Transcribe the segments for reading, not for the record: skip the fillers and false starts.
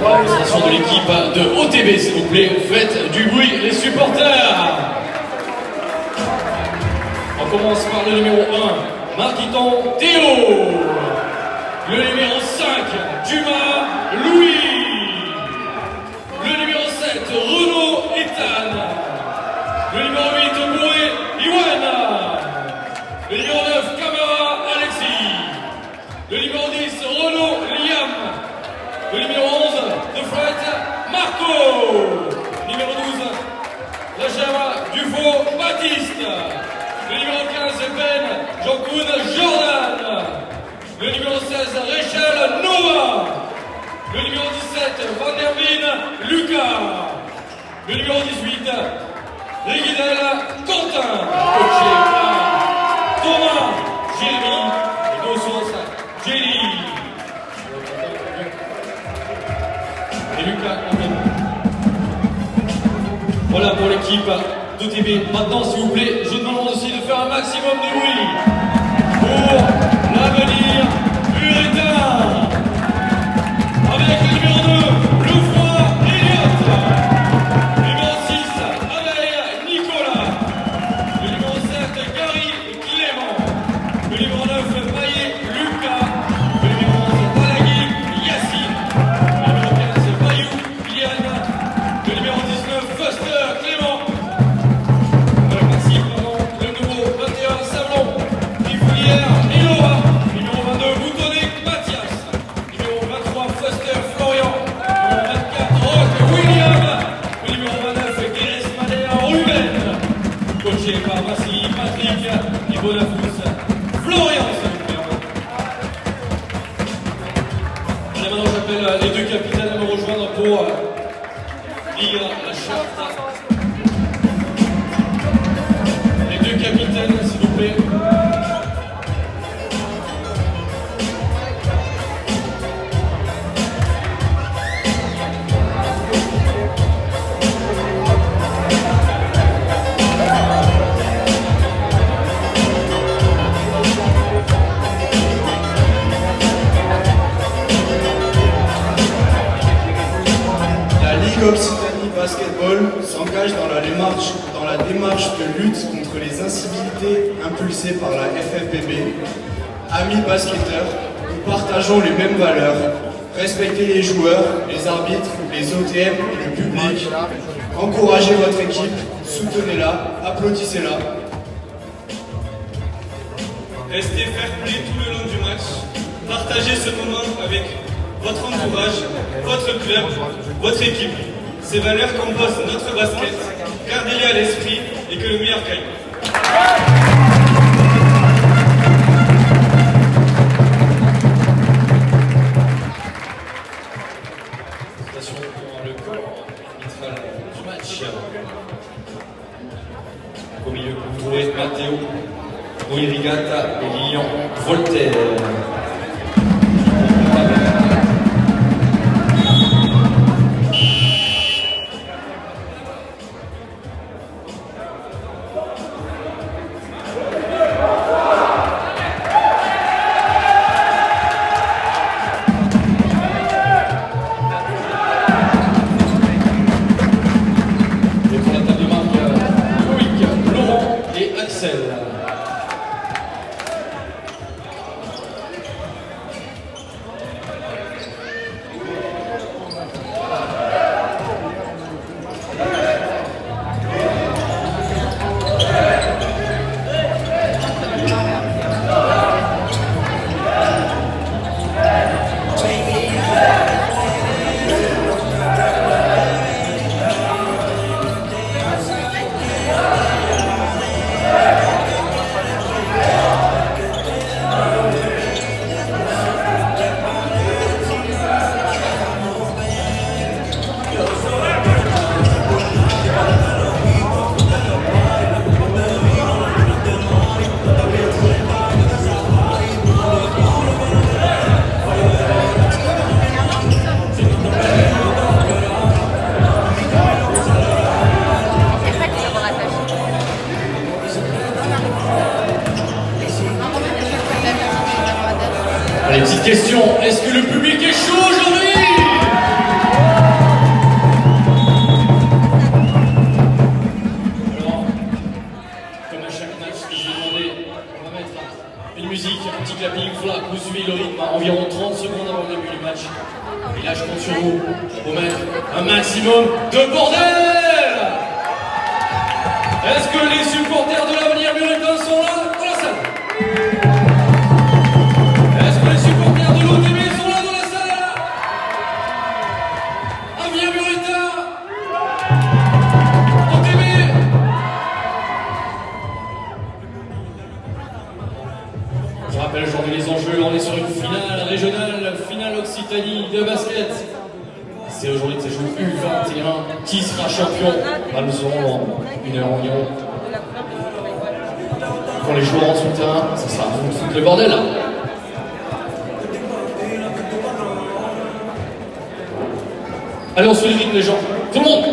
Présentation de l'équipe de OTB, s'il vous plaît. Faites du bruit, les supporters. On commence par le numéro 1, Marquiton Théo. Le numéro 5, Dumas Louis. Le numéro 7, Renaud Ethan. Le numéro 8, Boué Iwan. Le numéro 9, Camara Alexis. Le numéro 10, Renaud Liam. Le numéro 11, De Fred Marco. Numéro 12, la Java Dufaux Baptiste. Le numéro 15, Ben Jean-Koun Jordan. Le numéro 16, Rachel Nova. Le numéro 17, Van der Veen Lucas. Le numéro 18, Riguidel Quentin. Coaché par Thomas Jérémy et Dossons Jelly. Et Lucas Quentin. Voilà pour l'équipe d'OTB. Maintenant, s'il vous plaît, je demande aussi de faire un maximum de bruit pour l'avenir Puritain. Avec le numéro 2, Louffroy Elliott. Le numéro 6, Abeille Nicolas. Le numéro 7, Gary Clément. Le numéro 9, Maillet Lucas. Le numéro 11, Talagui Yassine. Le numéro 15, Bayou Liane. Le numéro 19, Foster Clément. Le numéro 21, Sablon Tifoulière Eloa. Numéro 22, Boutonnec Mathias. Numéro 23, Foster Florian. Numéro 24, Rock William. Le numéro 29, Guérès Madea Ruben. Coaché par Massy Patrick et Bonafous Florian. Et maintenant j'appelle les deux capitaines à me rejoindre pour lire la charte. Les deux capitaines, s'il vous plaît. La Ligue Occitanie Basketball s'engage dans la démarche de lutte contre les incivilités impulsées par la FFBB. Amis basketteurs, nous partageons les mêmes valeurs. Respectez les joueurs, les arbitres, les OTM et le public. Encouragez votre équipe, soutenez-la, applaudissez-la. Restez fair play tout le long du match. Partagez ce moment avec votre entourage, votre club, votre équipe. Ces valeurs composent notre basket. Gardez-les à l'esprit et que le meilleur gagne. Présentation pour le corps arbitral du match. Au milieu, Touré, Matteo, Rui Rigata et Lilian Voltaire. Et pour la table de marque, Loïc, Laurent et Axel. Allez, petite question, est-ce que le public est chaud aujourd'hui? musique, un petit clapping, flac, vous suivez le rythme à environ 30 secondes avant le début du match. Et là, je compte sur vous pour mettre un maximum de bordel. Est-ce que les supporters de l'Avenir Muritain sont là dans la salle? Est-ce que les supporters de l'OTB sont là dans la salle? Avenir Muritain, OTB. Je rappelle aujourd'hui les enjeux, on est sur une finale régionale, finale Occitanie de basket. C'est aujourd'hui que se joue U21. Qui sera champion? Nous serons dans une heure environ. Quand les joueurs en son terrain, ça sera foutre le bordel là. Allez, on suit le rythme les gens. Tout le monde!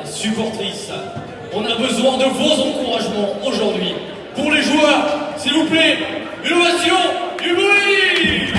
Supportrices, on a besoin de vos encouragements aujourd'hui. Pour les joueurs, s'il vous plaît, une ovation, du bruit!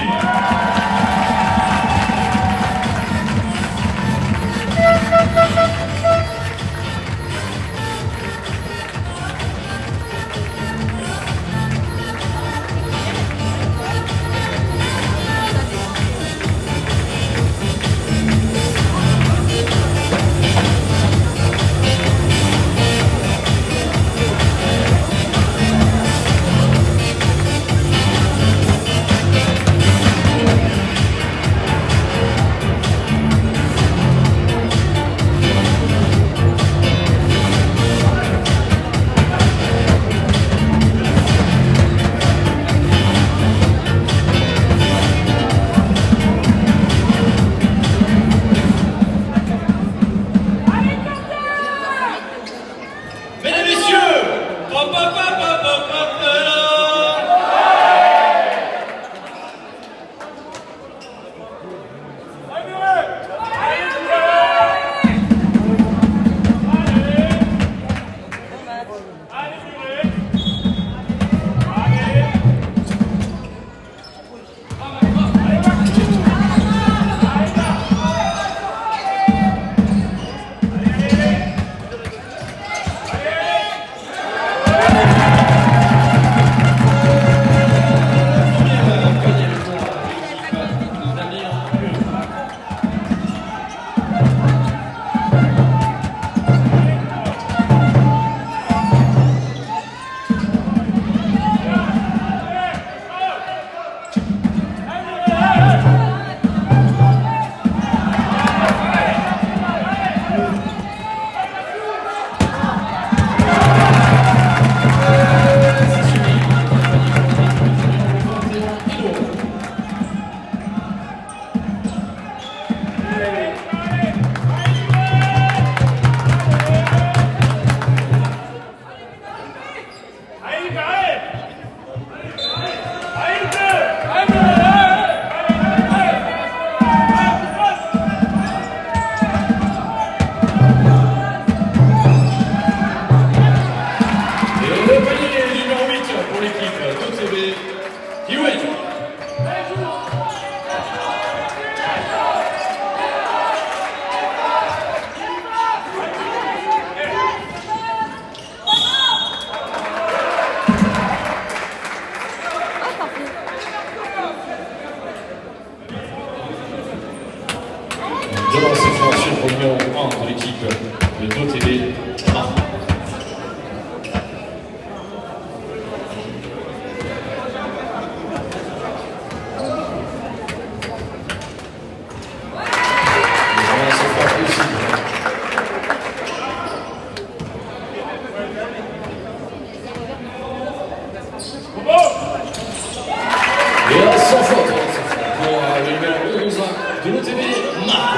Devant cette formation au numéro 1 de l'équipe de DOTB, Marc. Et sans faute pour le numéro 11 de l'OTB, Marc.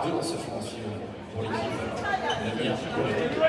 Deux lancers offensifs pour l'équipe. L'avenir pour l'équipe.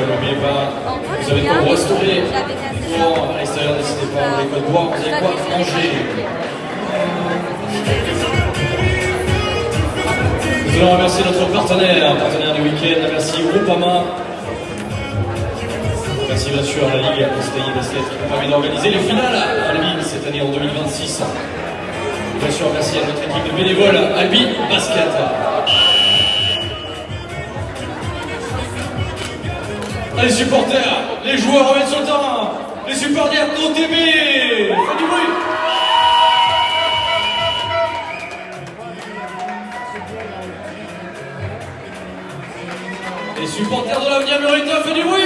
N'oubliez pas, vous avez quoi restaurer à l'extérieur, n'hésitez pas, vous avez quoi boire, vous avez quoi manger. Nous allons remercier notre partenaire du week-end, merci Groupama. Merci bien sûr à la Ligue Castelli Basket qui nous permet d'organiser les finales à Albi cette année en 2026. Bien sûr, merci à notre équipe de bénévoles Albi Basket. Les supporters, les joueurs reviennent sur le terrain, les supporters d'OTB, faites du bruit. Les supporters de l'Avenir Mérita, faites du bruit.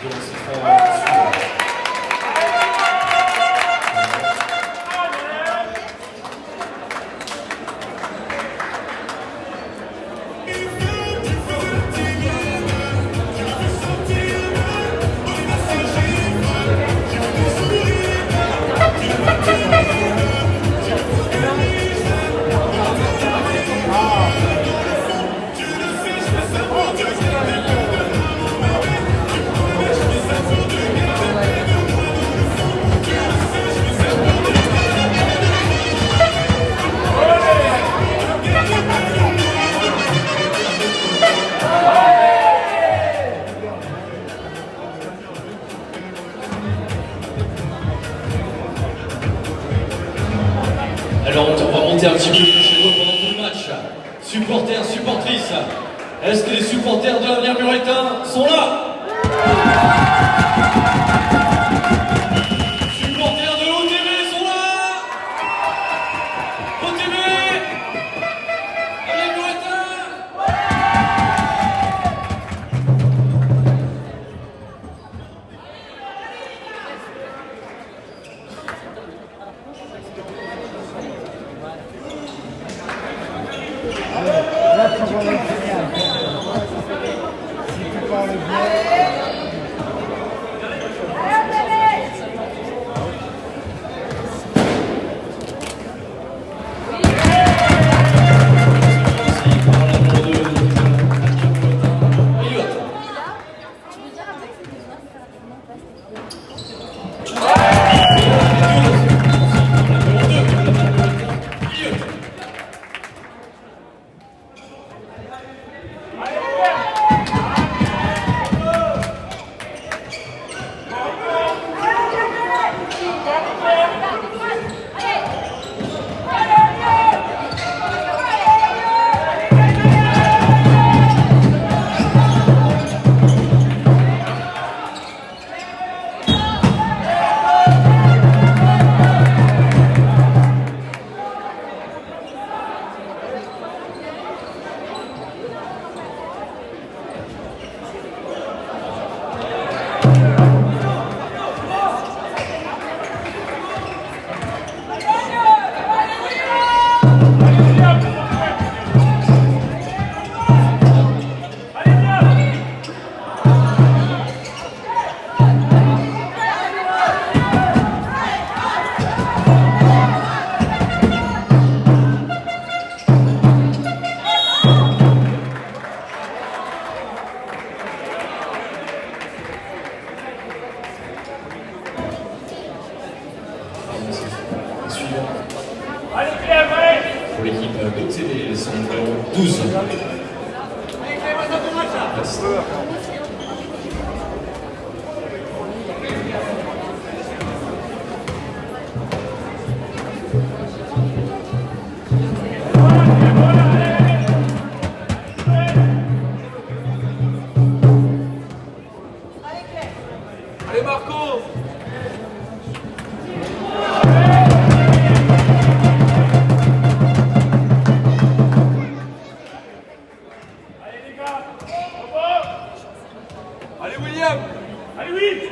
durant ces 3 suivants. Alors on va monter un petit peu chez nous pendant tout le match. Supporters, supportrices, est-ce que les supporters de l'Avenir Muretin sont là? Supporters de l'OTB sont là? OTB, Avenir Muretin. Pour l'équipe d'OTB, son numéro 12. Allez Marco! Allez William! Allez vite!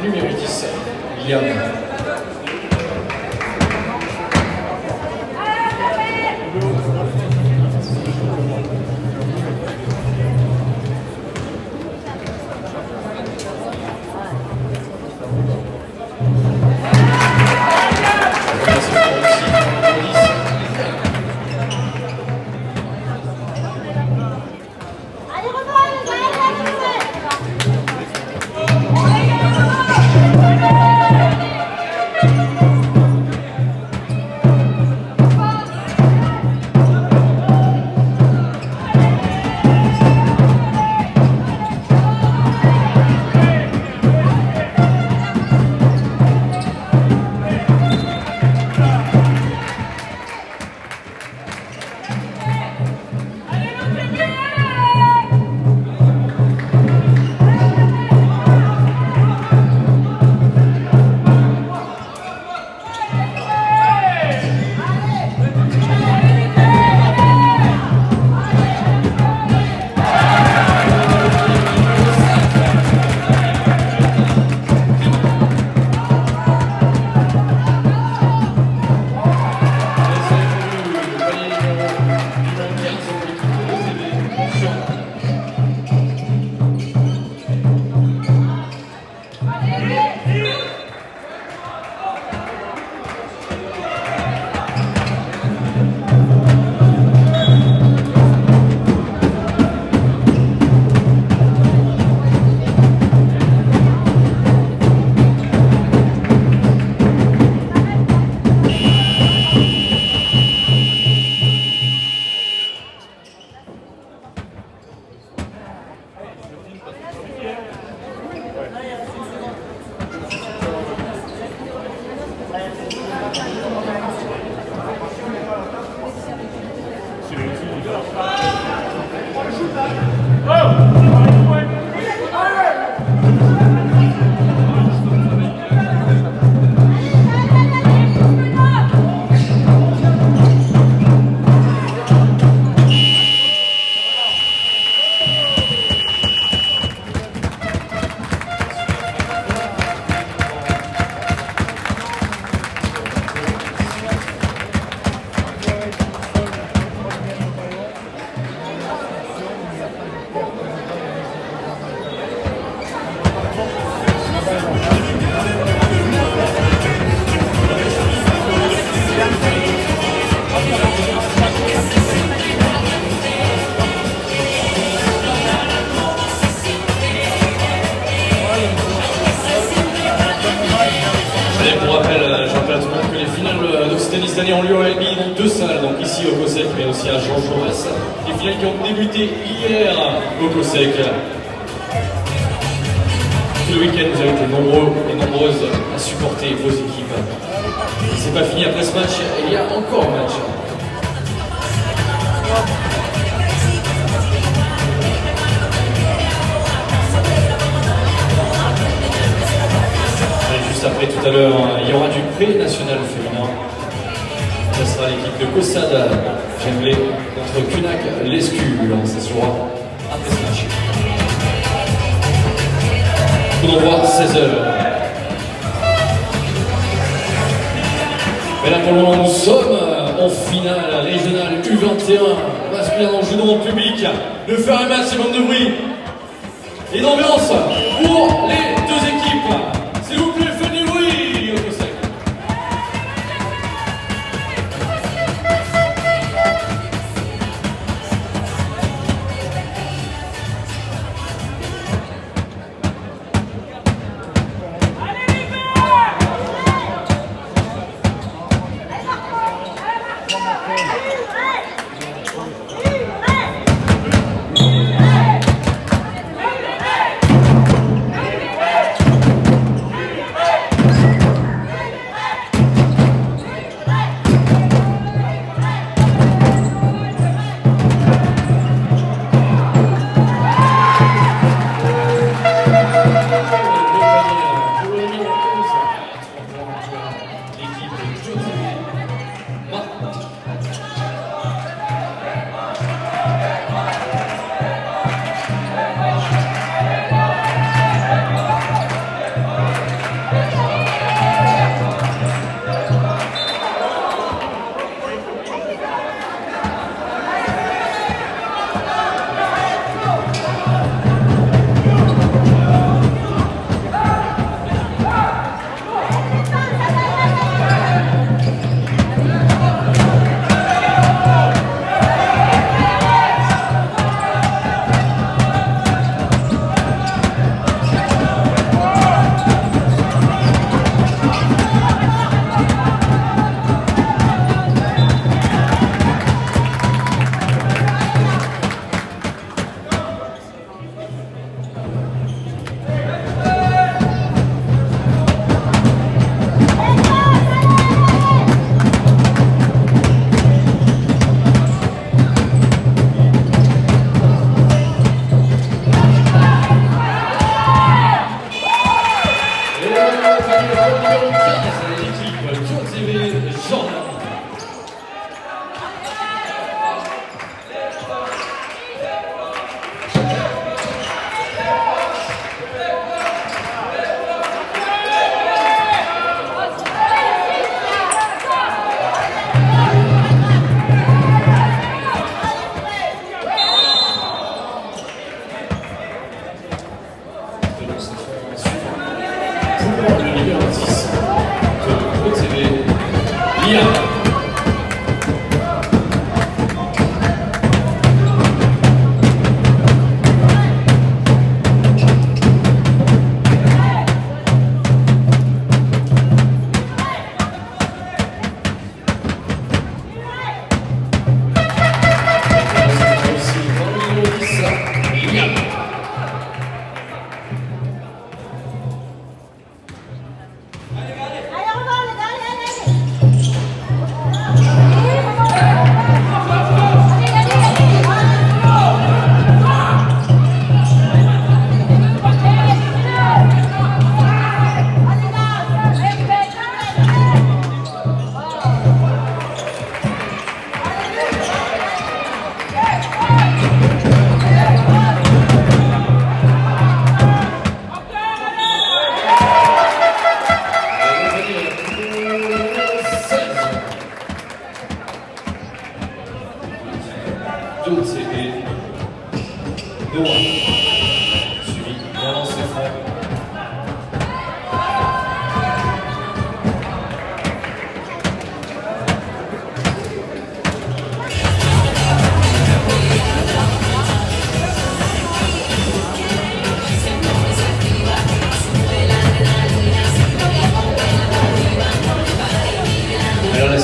Numéro 10, William. Cette année ont lieu en LB dans 2 salles, donc ici au COSEC, mais aussi à Jean Jaurès. Les finales qui ont débuté hier au COSEC. Tout le week-end, vous avez été nombreux et nombreuses à supporter vos équipes. c'est pas fini après ce match, il y a encore un match. Et juste après, tout à l'heure, il y aura du pré-national féminin. Ce sera l'équipe de Cossade Gemblé contre Kunak Lescule. Ça se jouera après ce match. Coup d'envoi 16h. Mais là pour le moment nous sommes en finale régionale U21 masculin en jeu dans le public. De faire un match, c'est bande de bruit et d'ambiance pour les deux équipes. S'il vous plaît, faites du bruit au Cossade.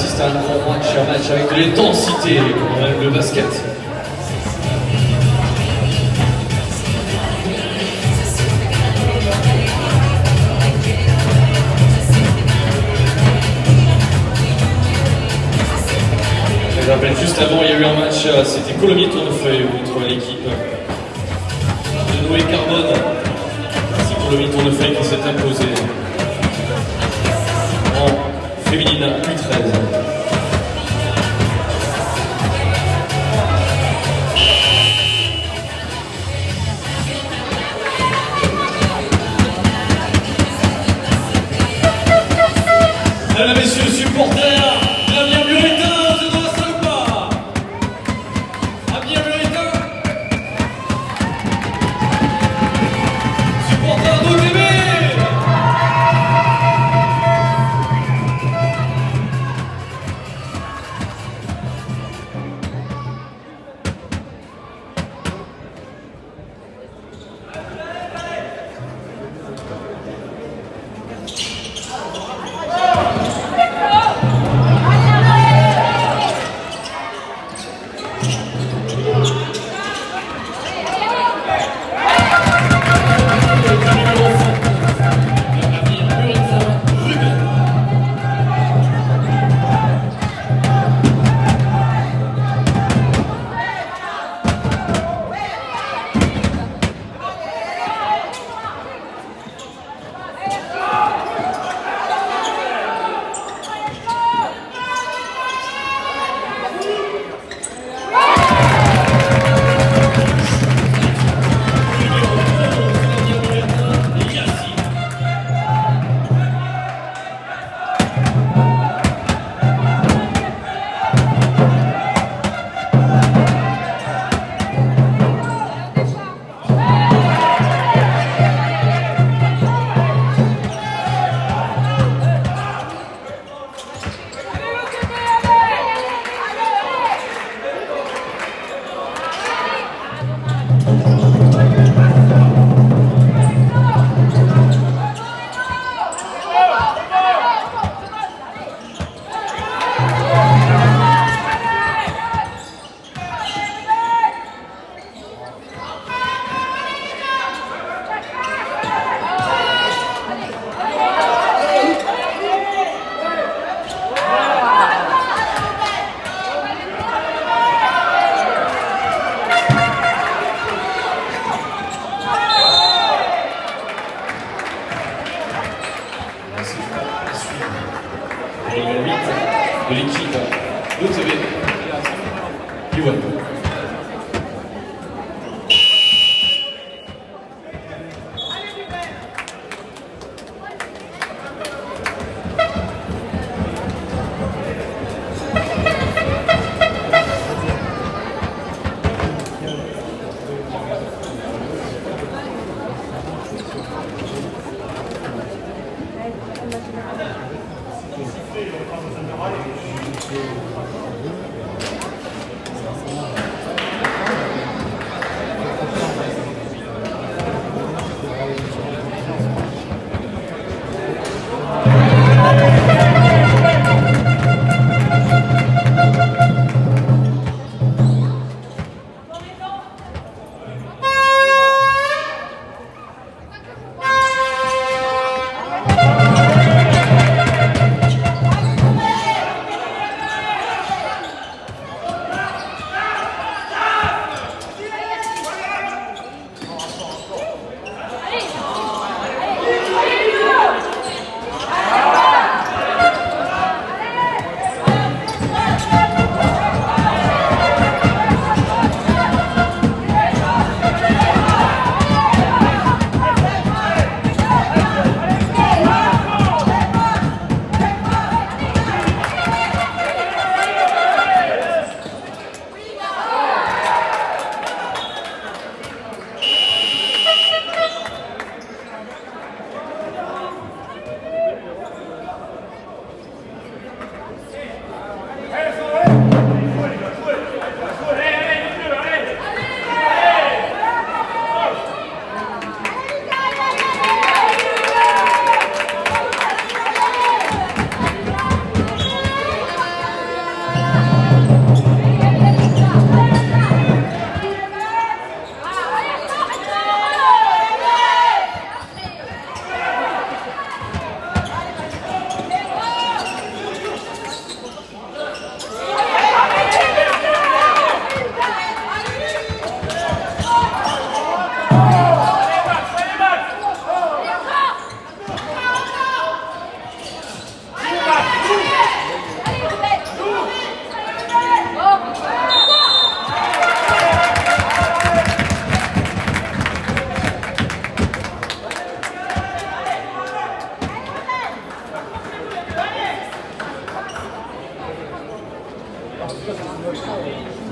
C'est un grand match avec de l'intensité, comme même le basket. Juste avant, il y a eu un match, c'était Colomiers Tournefeuille contre l'équipe de Noé Carbone. C'est Colomiers Tournefeuille qui s'est imposé en féminine U13. Mesdames, messieurs, supporters, Amiens Muritain, vous êtes dans la salle ou pas? Amiens Muritain, supporters d'OTB. Numéro 8 de l'équipe d'OTB. Puis voilà.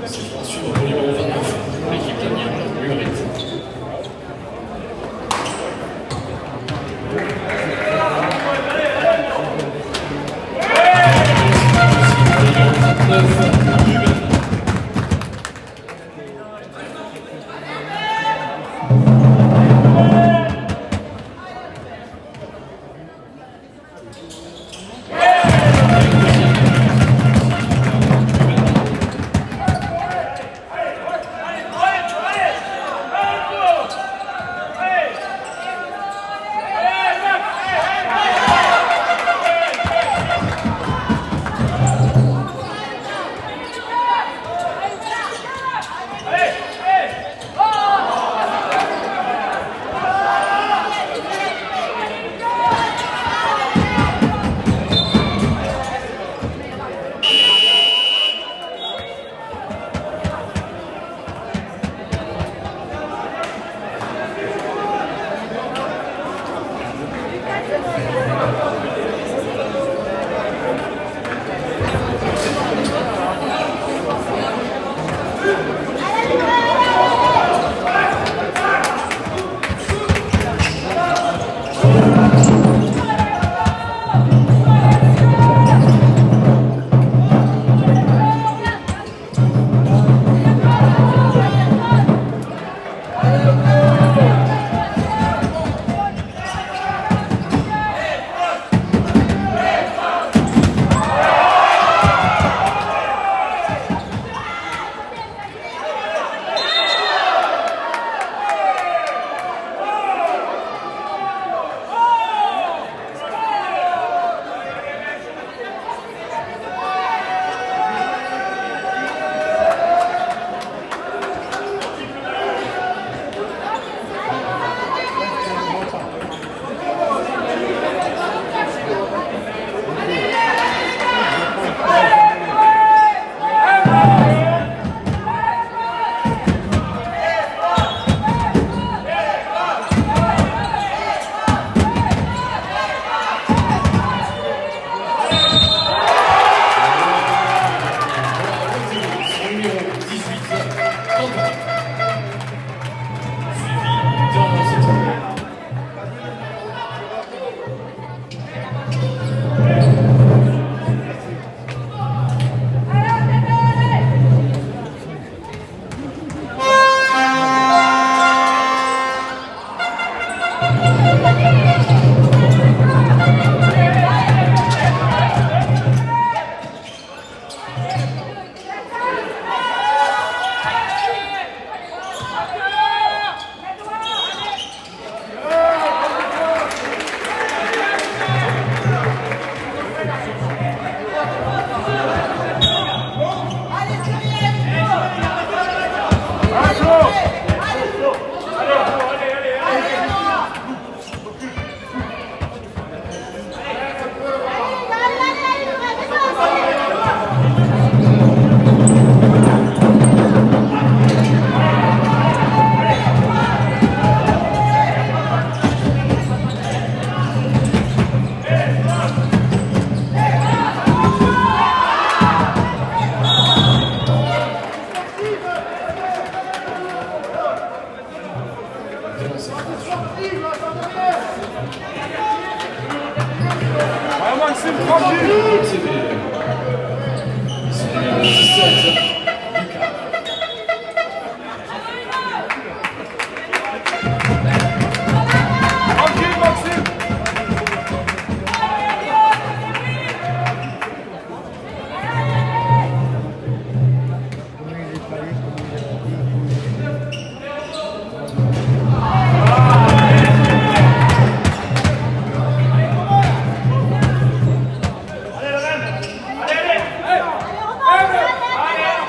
C'est pour suivre le numéro 29, l'équipe d'Amiens, Murit. Maxime, tranquille. Son numéro 17, Lucas. Tranquille, Maxime. Allez,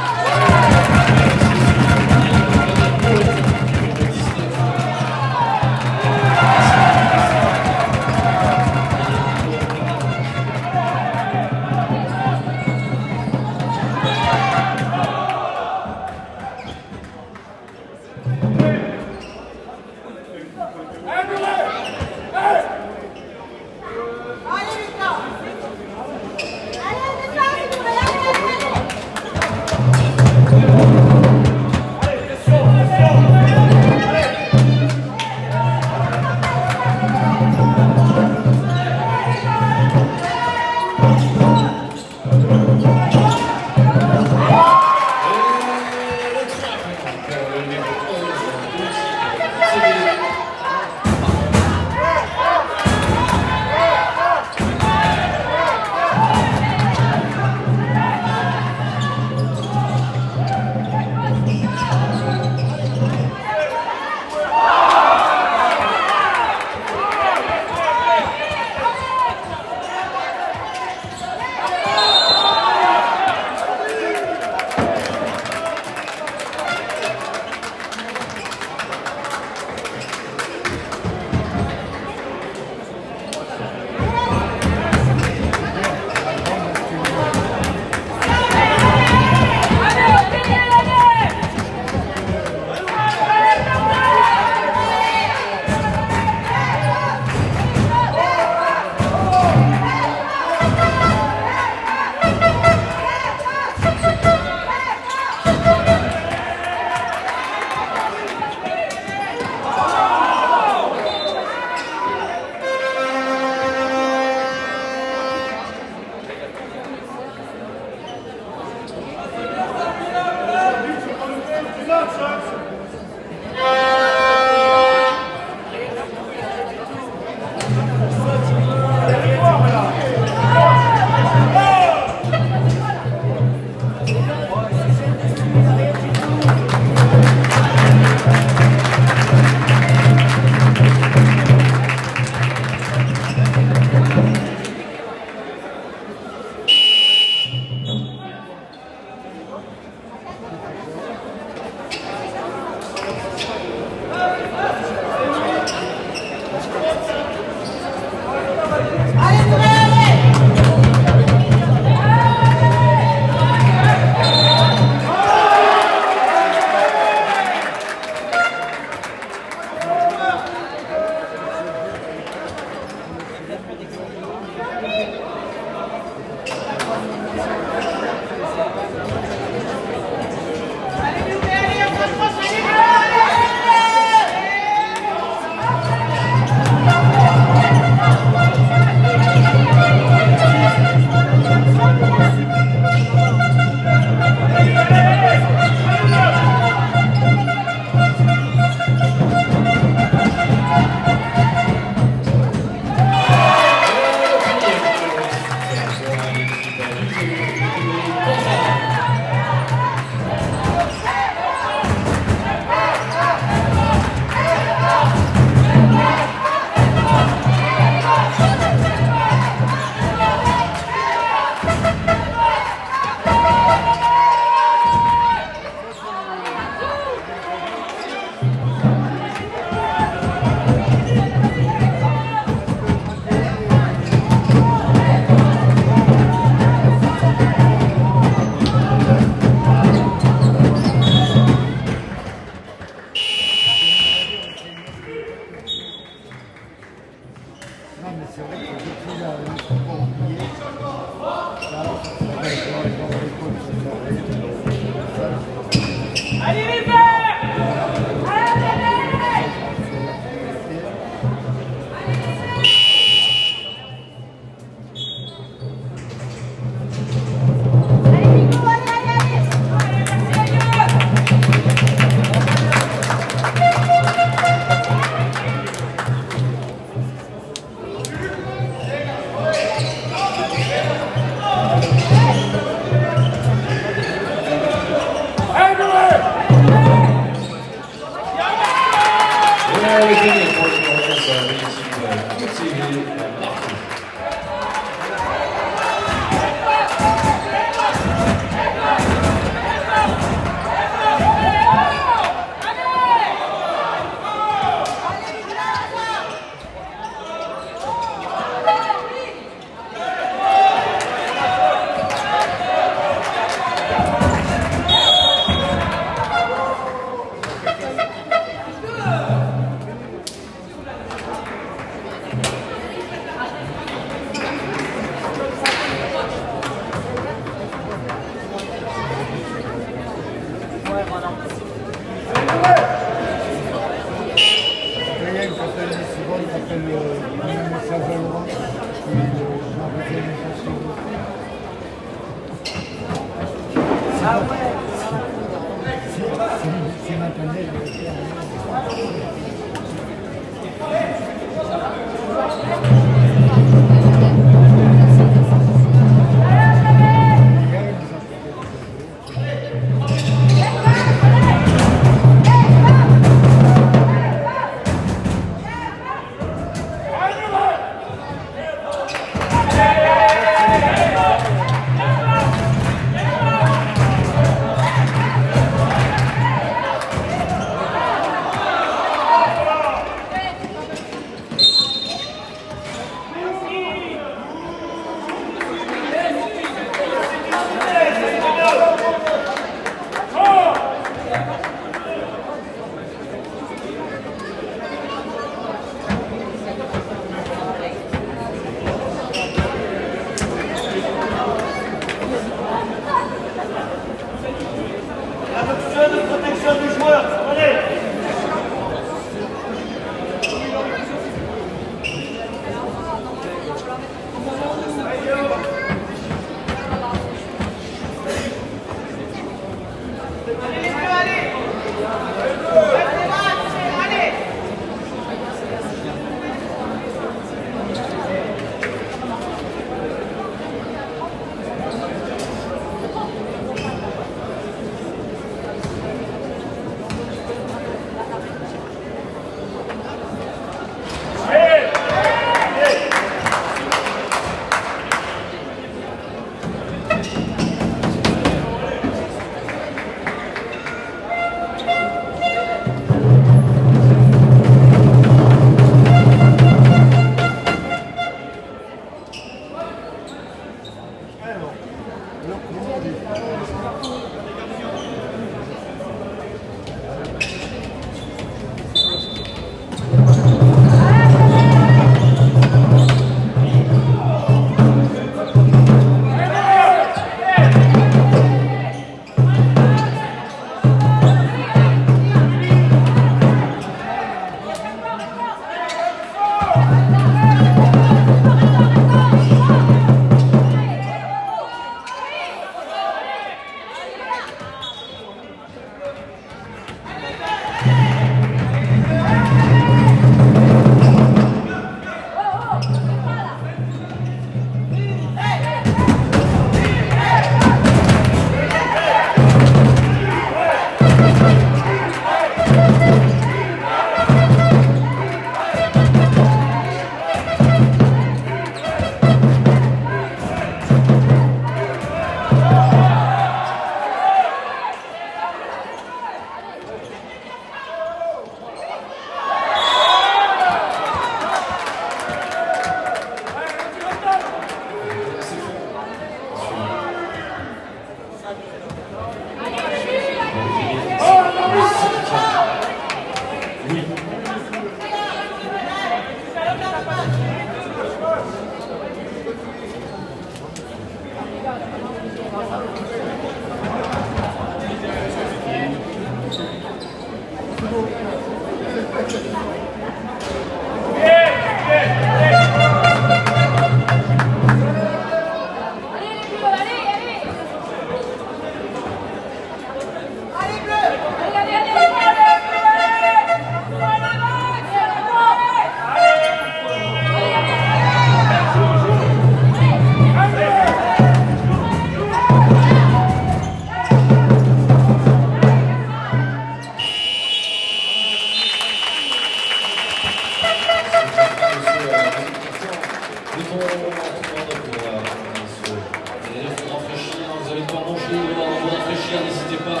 N'hésitez pas,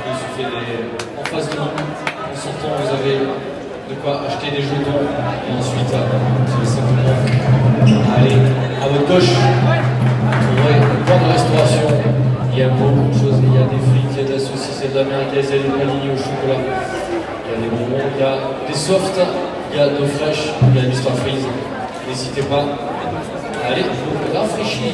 il se fait en face de nous, en sortant vous avez de quoi acheter des jetons et ensuite vous allez simplement aller à votre gauche, vous trouverez un point de restauration, il y a beaucoup de choses, il y a des frites, il y a de la saucisse, il y a de la merguez, il y a des panini au chocolat, il y a des bonbons, il y a des softs, il y a de fraîches, il y a du Starfreeze, n'hésitez pas à aller vous rafraîchir.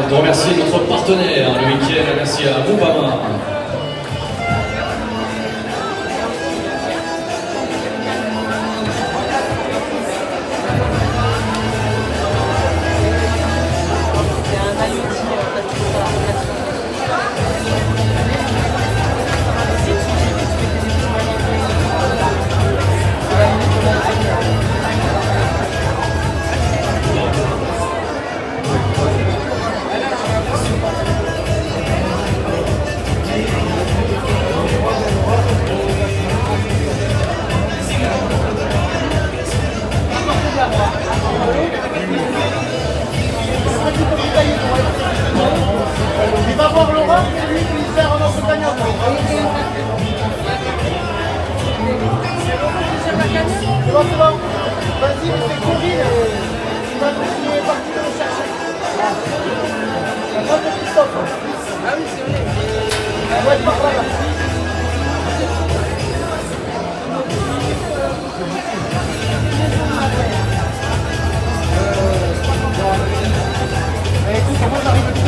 De remercier notre partenaire le week-end, merci à Boubama. Il va voir Laurent, c'est lui qui sert en accompagnant. C'est bon. Vas-y, mais c'est Corinne. Il est parti de le chercher. La femme de Christophe. Ah oui, c'est vrai. Elle va être par là. Écoute, comment j'arrive à tout?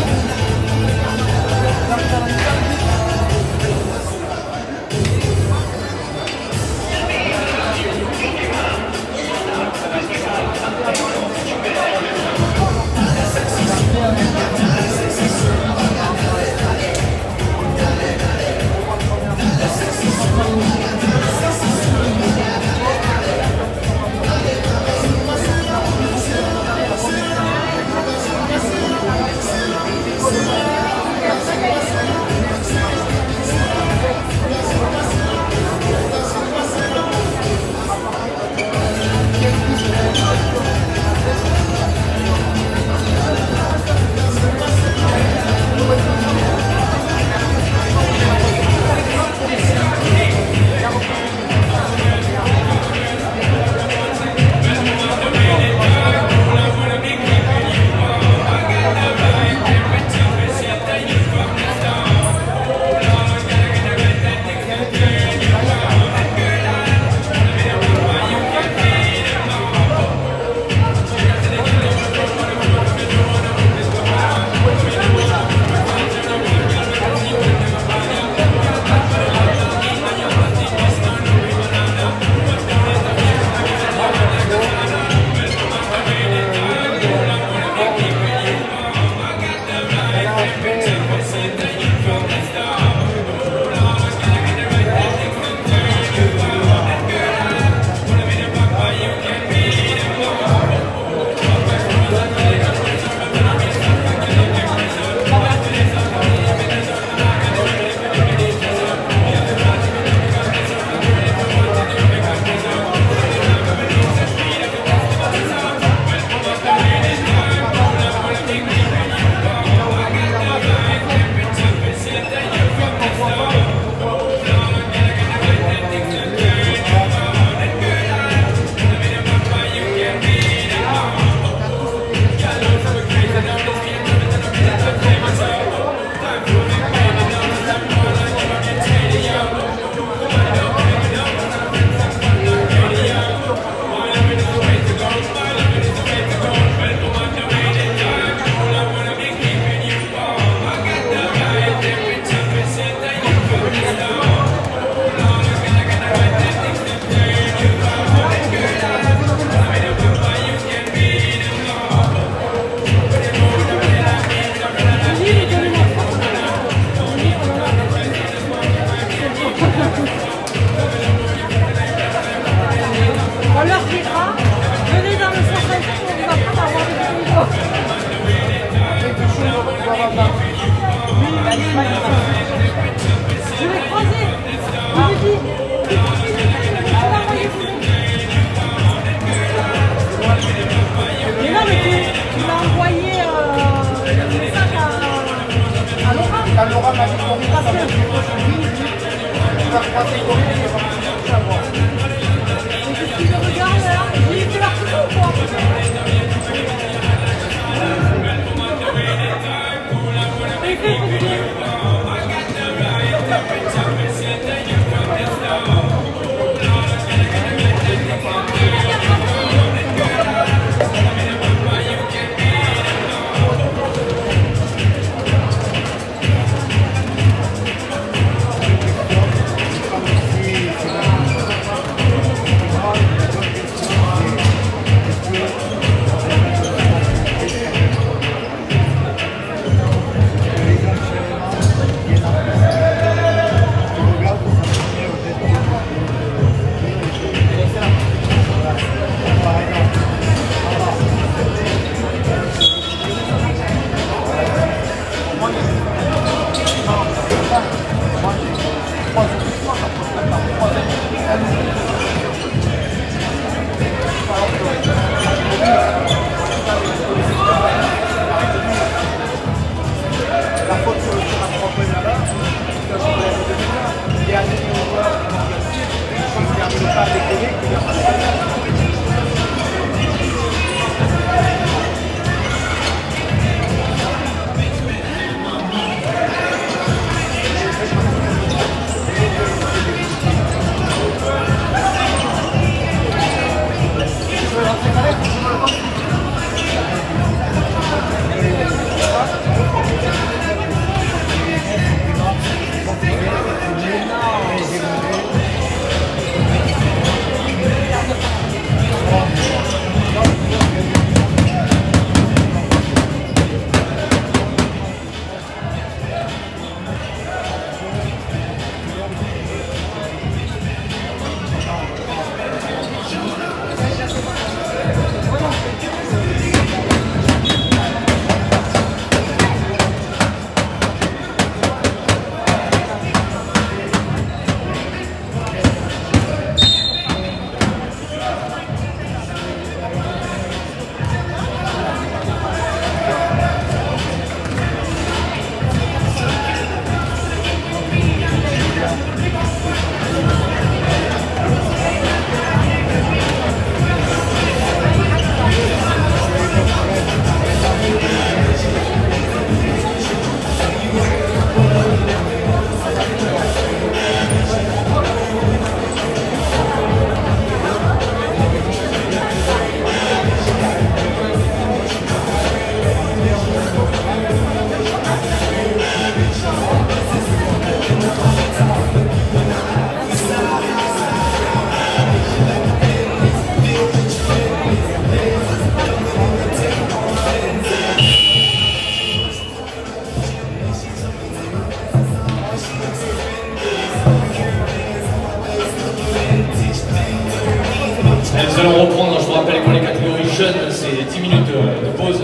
Nous allons reprendre, je vous rappelle que les catégories jeunes, c'est 10 minutes de pause.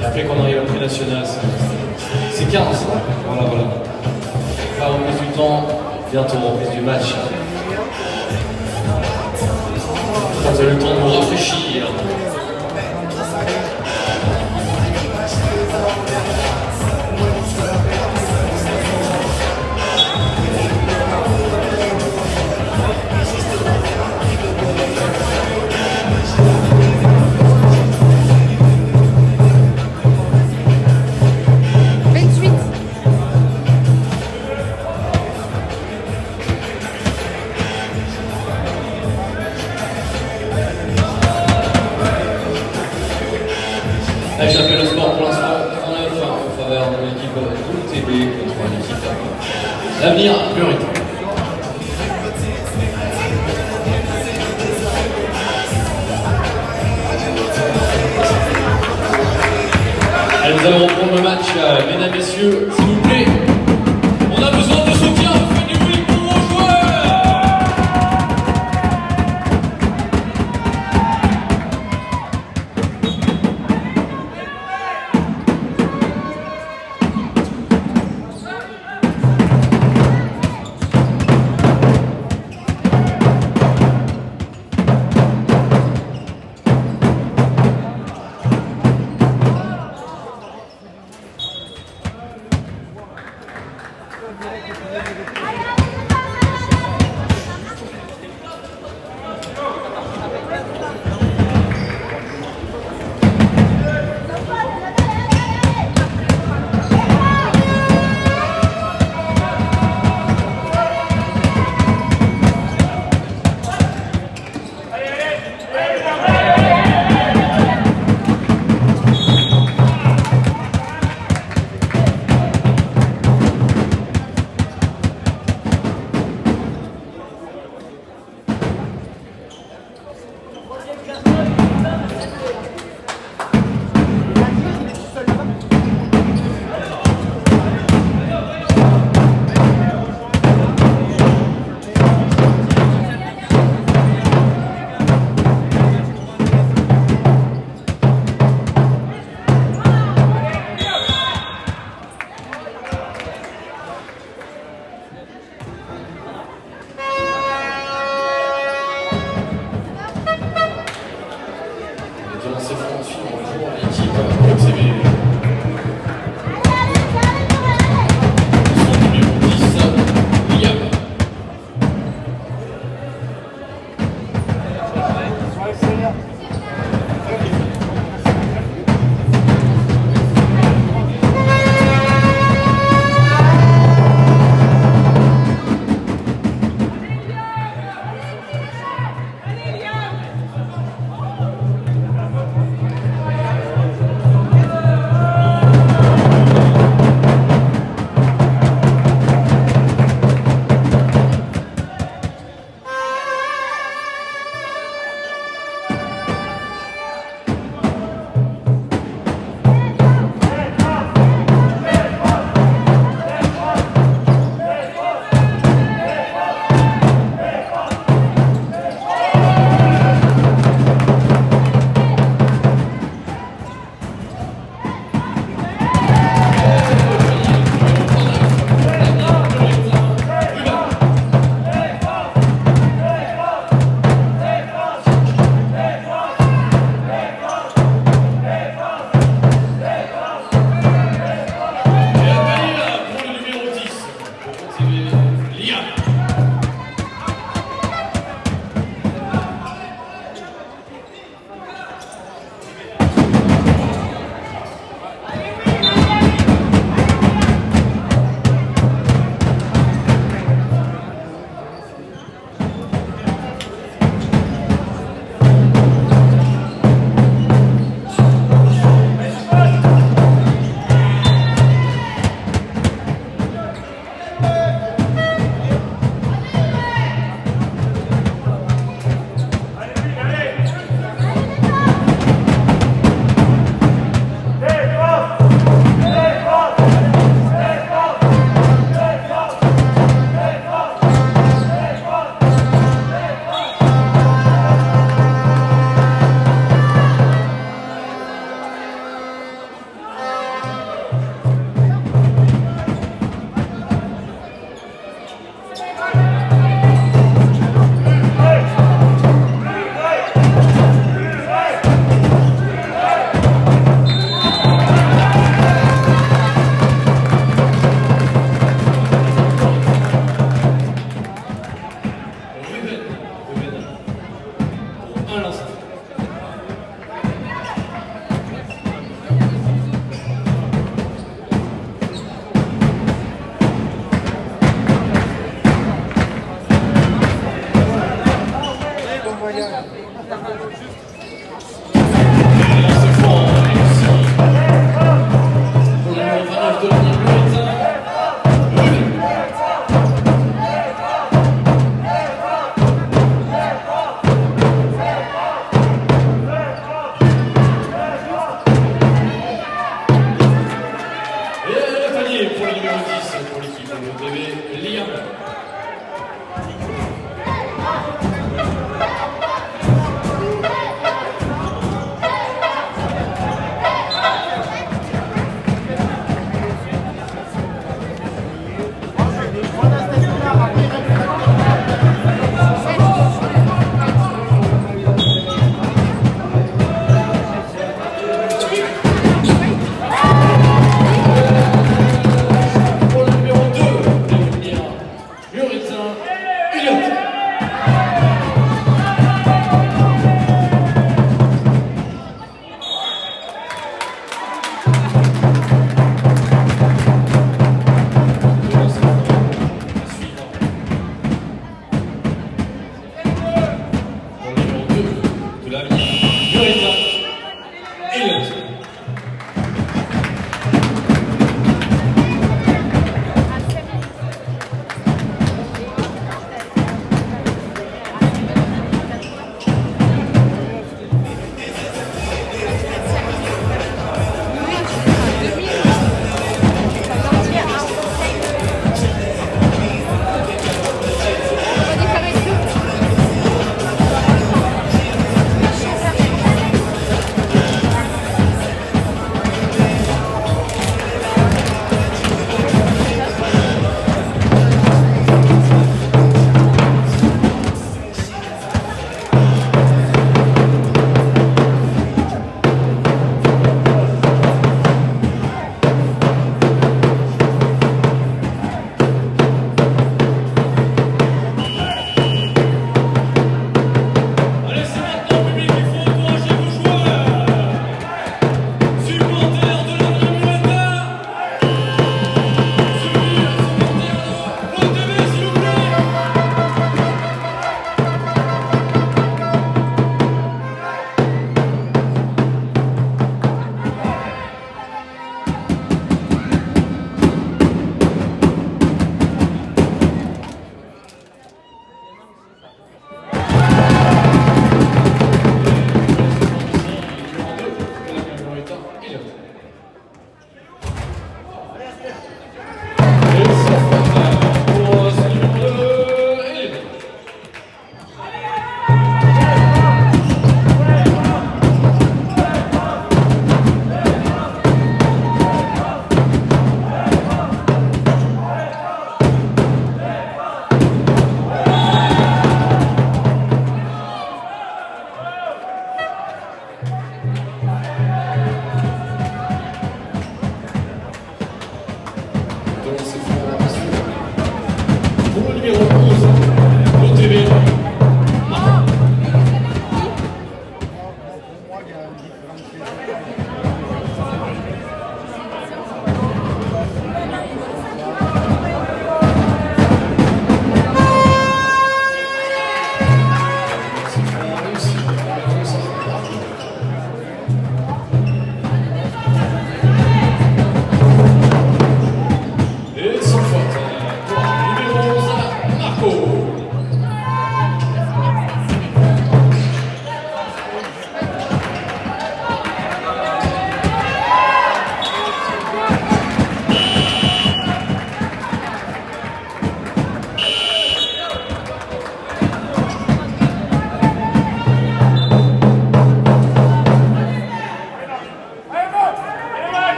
Et après qu'on arrive à prix national, c'est 15. Voilà. La reprise du temps, bientôt reprise du match. Vous avez le temps de vous rafraîchir. Là, j'appelle le sport pour l'instant 39 en faveur de l'équipe WTB contre l'équipe L'avenir priorité. Allez, nous allons reprendre le match, mesdames, messieurs, s'il vous plaît. On a besoin de soutien, faites du bruit pour vos joueurs.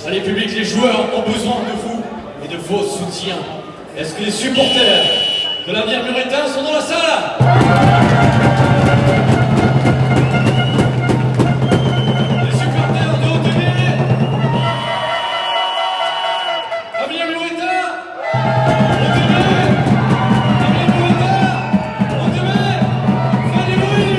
Allez public, les joueurs ont besoin de vous et de vos soutiens. Est-ce que les supporters de l'Avenir Muretin sont dans la salle? Les supporters de Haute-Ville, Avenir Muretin, Haute-Ville, Avenir Muretin, Haute-Ville, faites du bruit!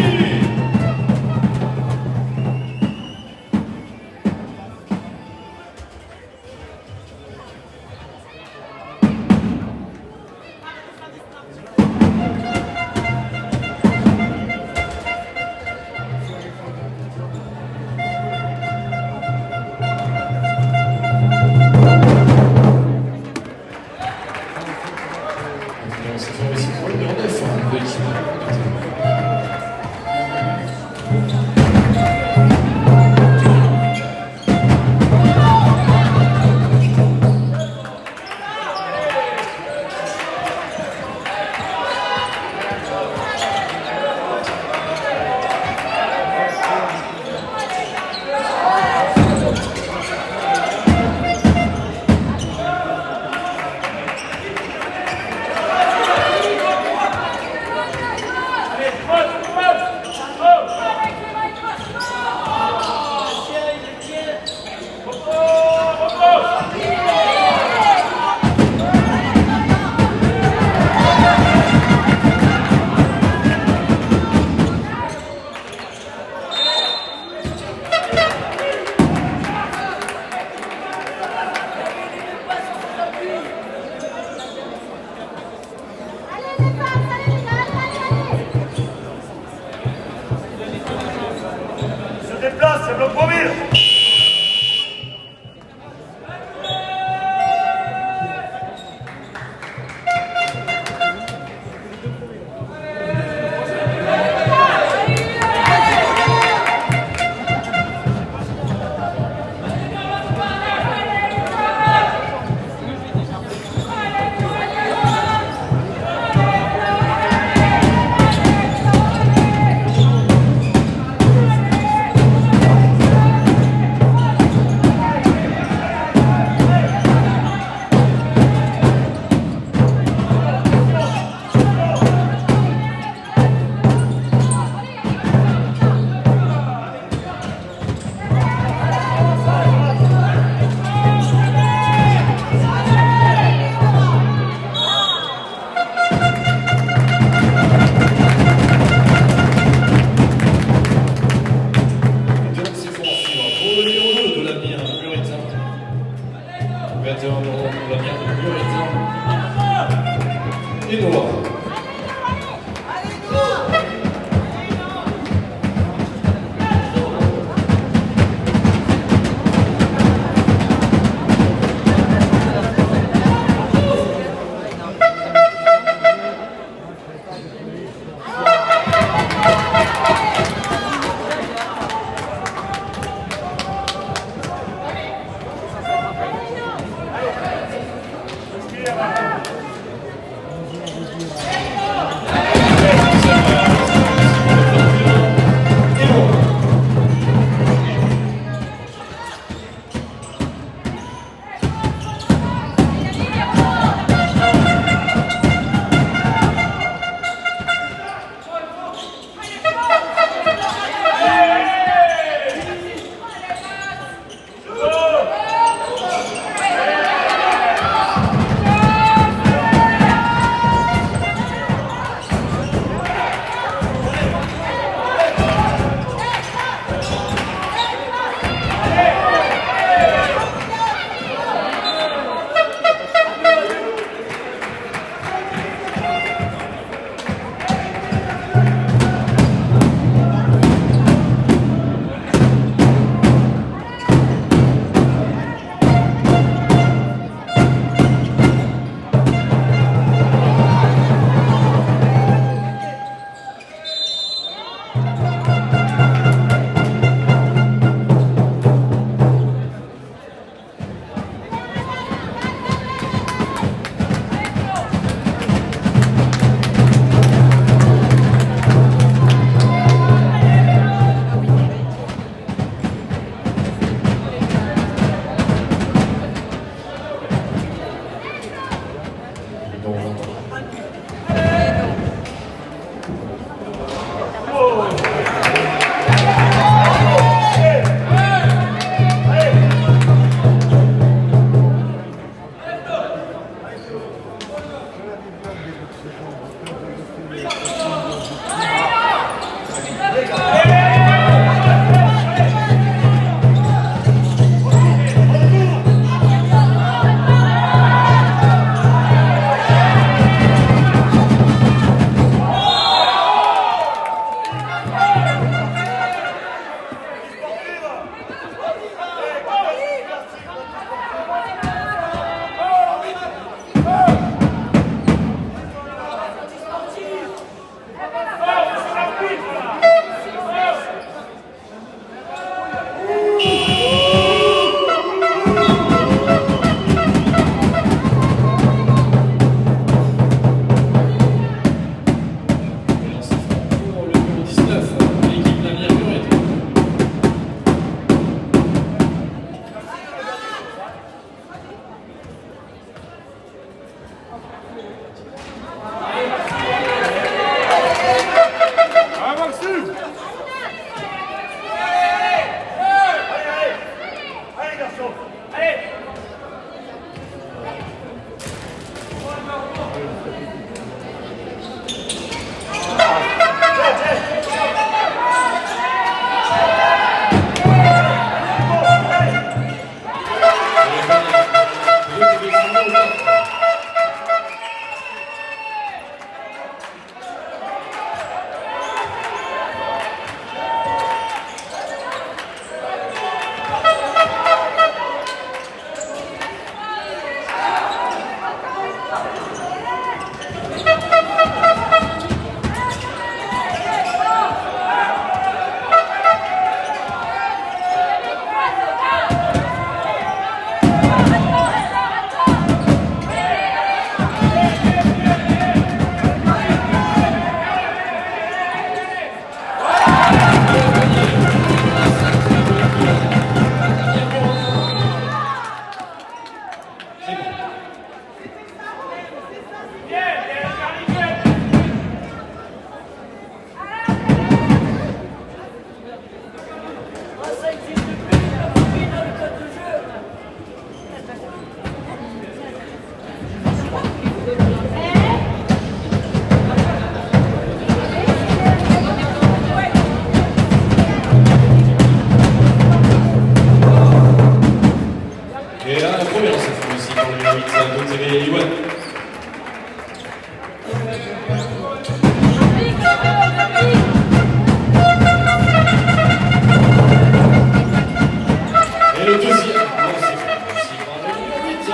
le deuxième, lancé aussi par le numéro 8.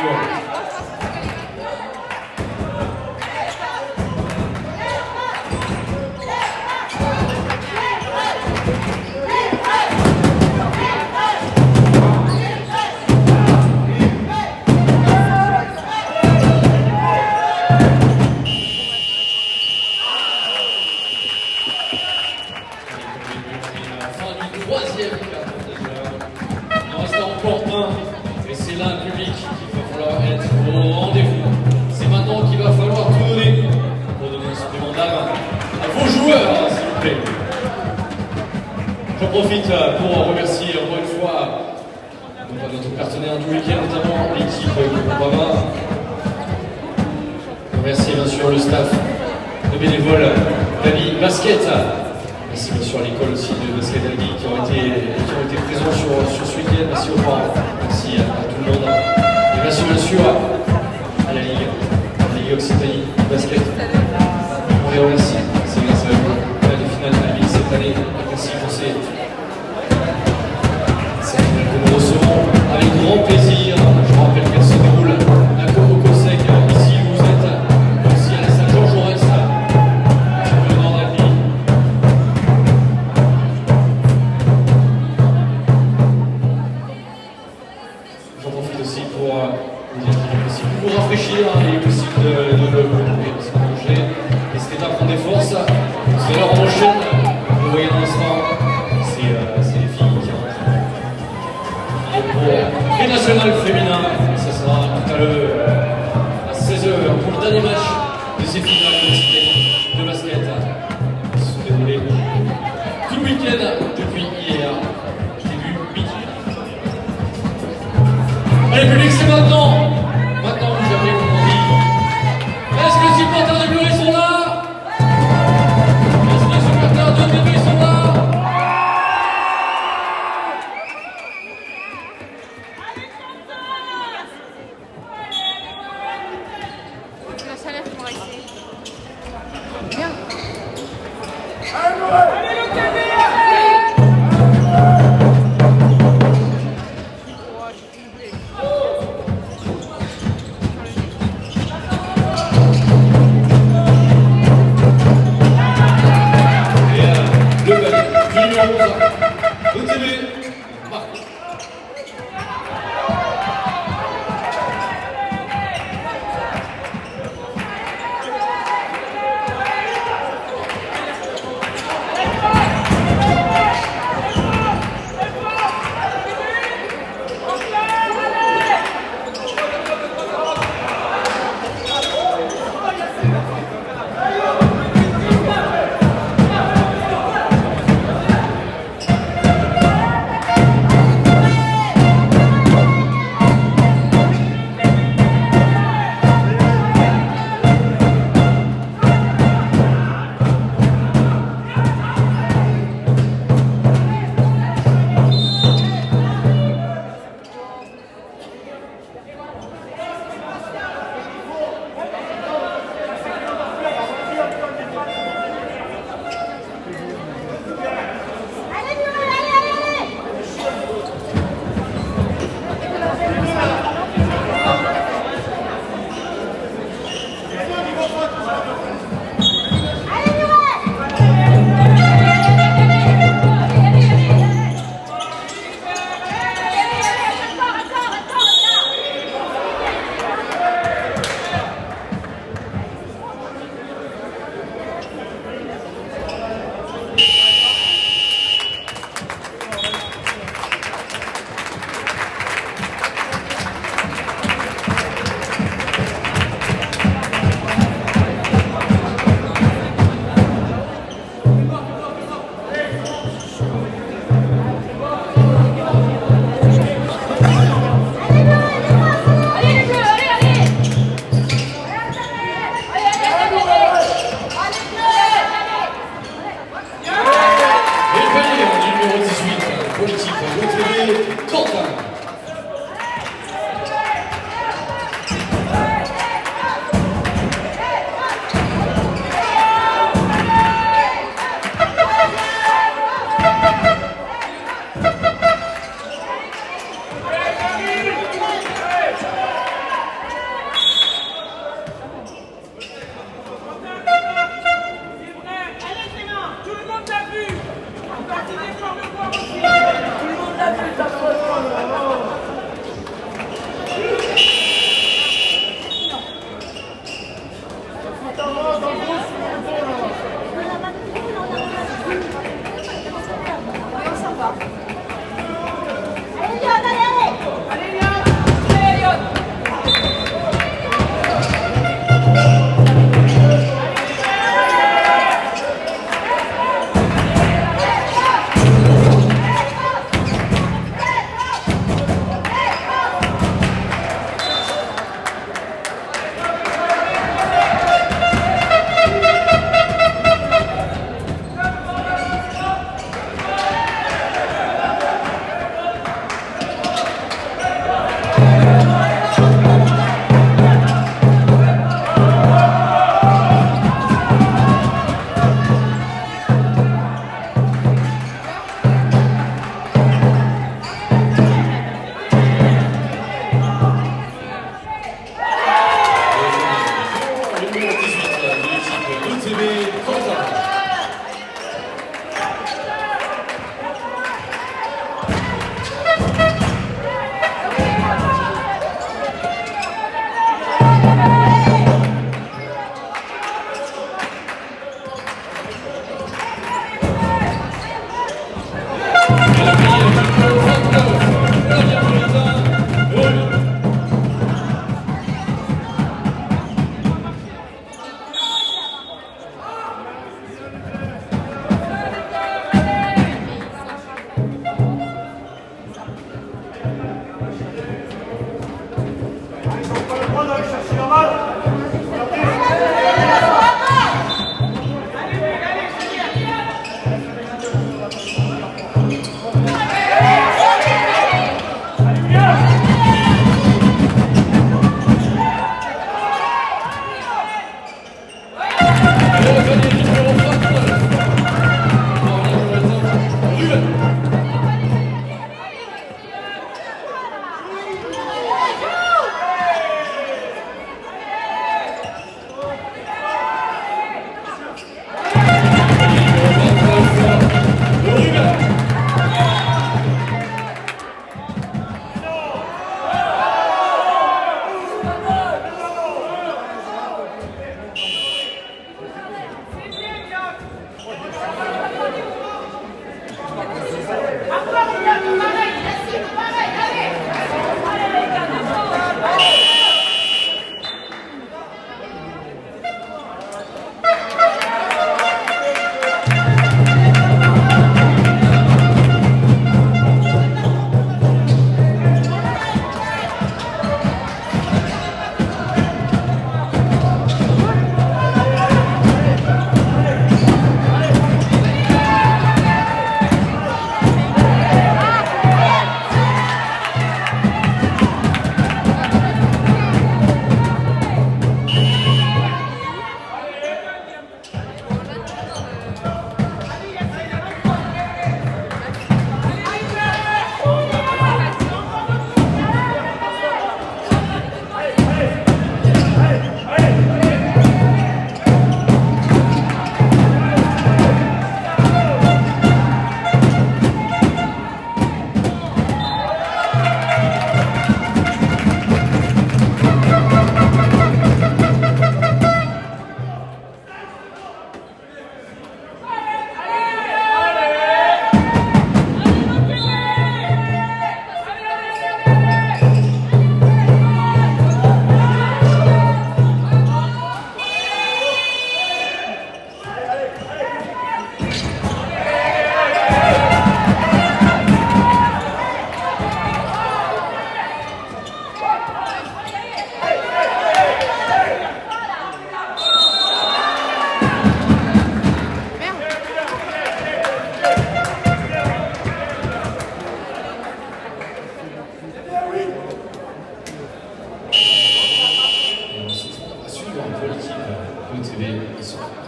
Ouais. Troisième carton déjà. Il en reste encore un. Et c'est là le public qu'il va falloir être au rendez-vous. C'est maintenant qu'il va falloir tout donner pour donner un supplément d'âme à vos joueurs, s'il vous plaît. J'en profite pour remercier encore une fois notre partenaire du week-end, notamment l'équipe Groupama. Remercier bien sûr le staff, le bénévole d'Ali Basket. Merci bien sûr à l'école aussi de basket d'Albi qui ont été présents sur ce week-end. Merci aux parents, merci à tout le monde. Et merci bien sûr à la Ligue Occitanie de basket. On les remercie. C'est grâce à eux qu'on a des finales d'Albi cette année. Merci pour ces finales que nous recevons avec grand plaisir. Je vous rappelle qu'elles se déroulent à Coco-Sec, ici où vous êtes, aussi à la salle Georges Jaurès. J'en profite aussi pour vous dire qu'il est possible de vous rafraîchir, il est possible de manger. N'hésitez pas à prendre des forces. C'est l'heure prochaine. Vous voyez dans l'instant, c'est les filles qui rentrent. Et pour les nationales féminins, ça sera tout à l'heure à 16h pour le dernier match de ces finales de basket qui se sont déroulées tout le week-end depuis hier, début midi. Allez, public, c'est maintenant! Maintenant, vous avez compris. Est-ce que les supporters de Bleury sont là? Est-ce que les supporters de Bleury sont là? La chaleur pour rester. Bien.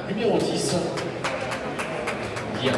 Numéro 10, Guillaume.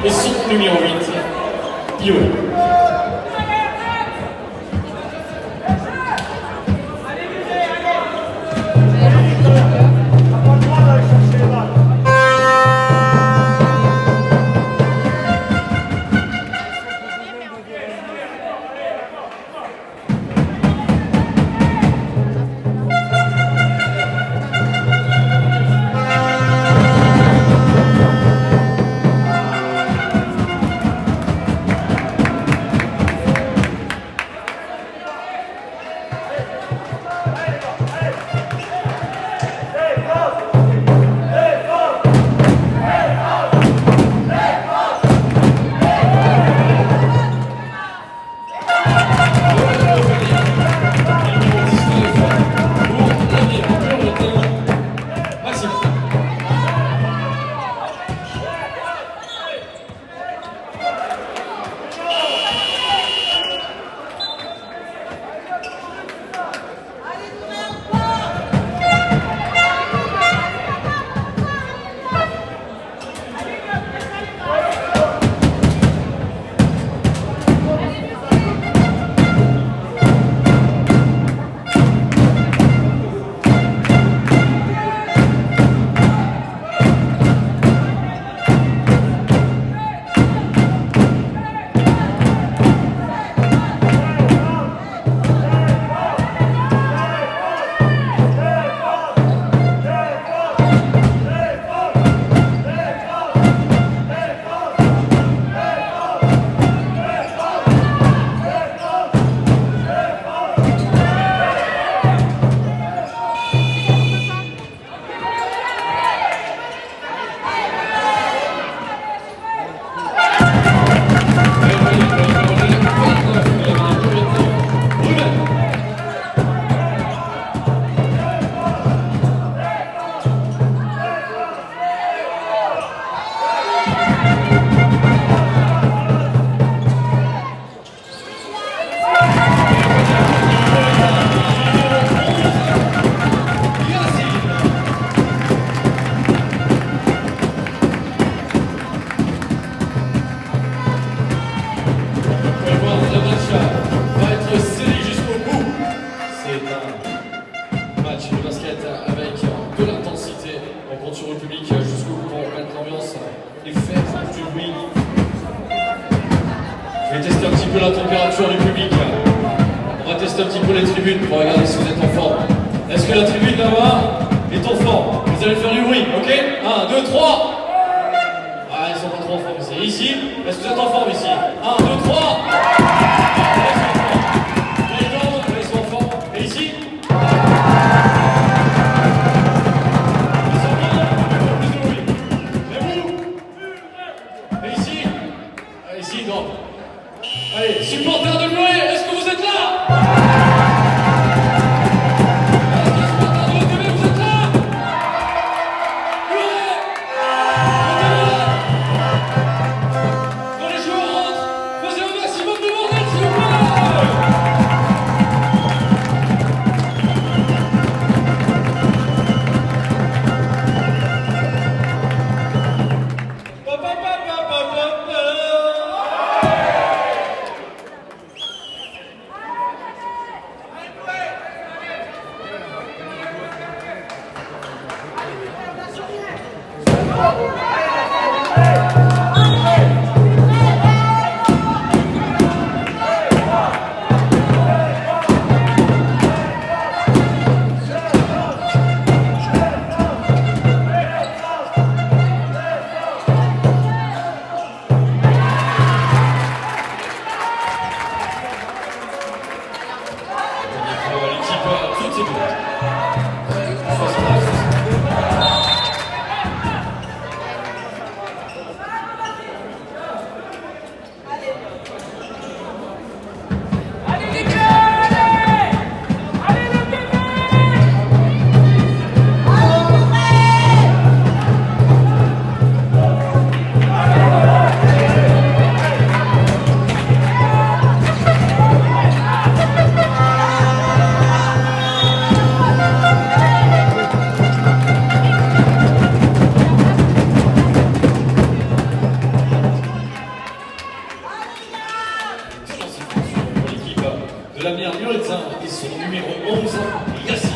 Et son numéro 8, Yoann. température du public. On va tester un petit peu les tribunes pour regarder si vous êtes en forme. Est-ce que la tribune là-bas est en forme? Vous allez faire du bruit, ok? 1, 2, 3. Ah, ils sont pas trop en forme ici. Ici, est-ce que vous êtes en forme ici? 1, 2, 3. Les gens, ils sont en forme. Et ici? Ils sont bien, plus de bruit. Et vous? Et ici? Ah, ici, non. Allez, supporters de l'OE, est-ce que vous êtes là? De la mère Muretzin et son numéro 11, Yacine.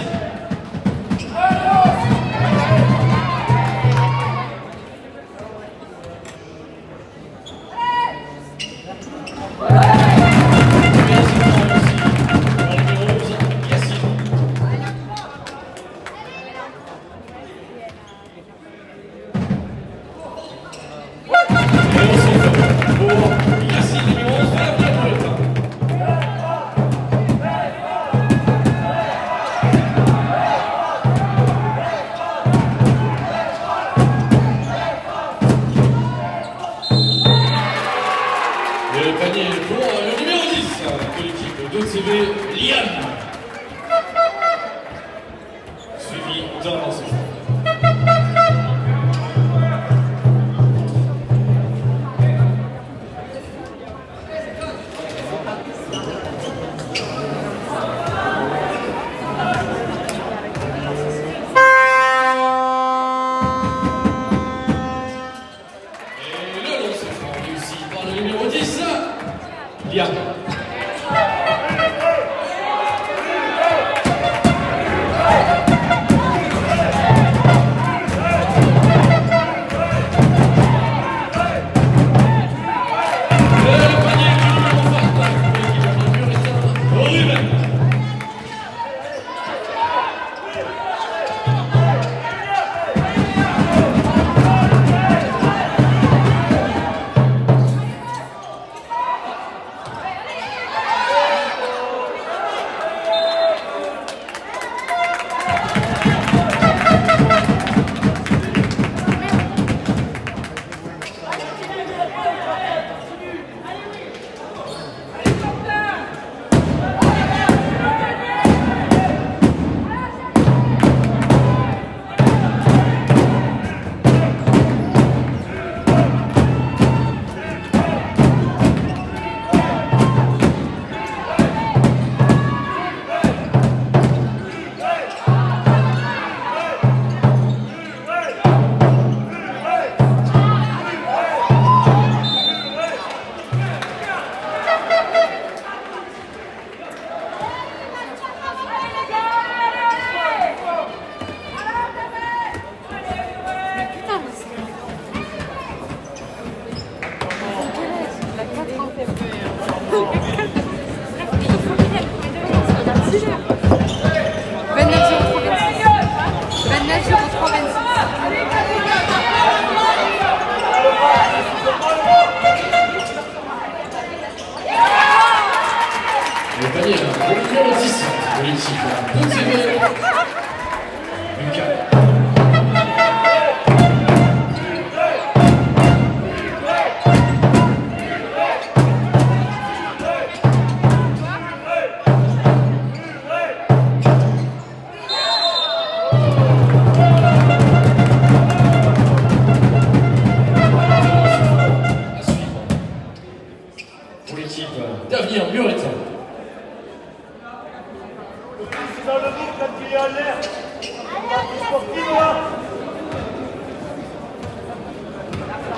Le panier là, pour le numéro 10 de l'équipe, Ponzebe, Lucas. Pour l'équipe d'avenir Muretin. C'est dans le vide quand tu es en l'air. Sportif là.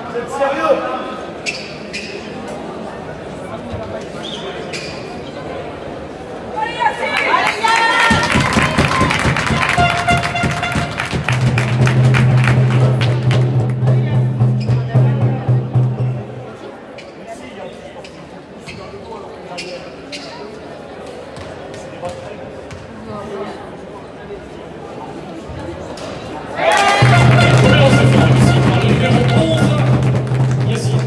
Vous êtes sérieux? Première se fait réussi par le numéro 11, Yassine.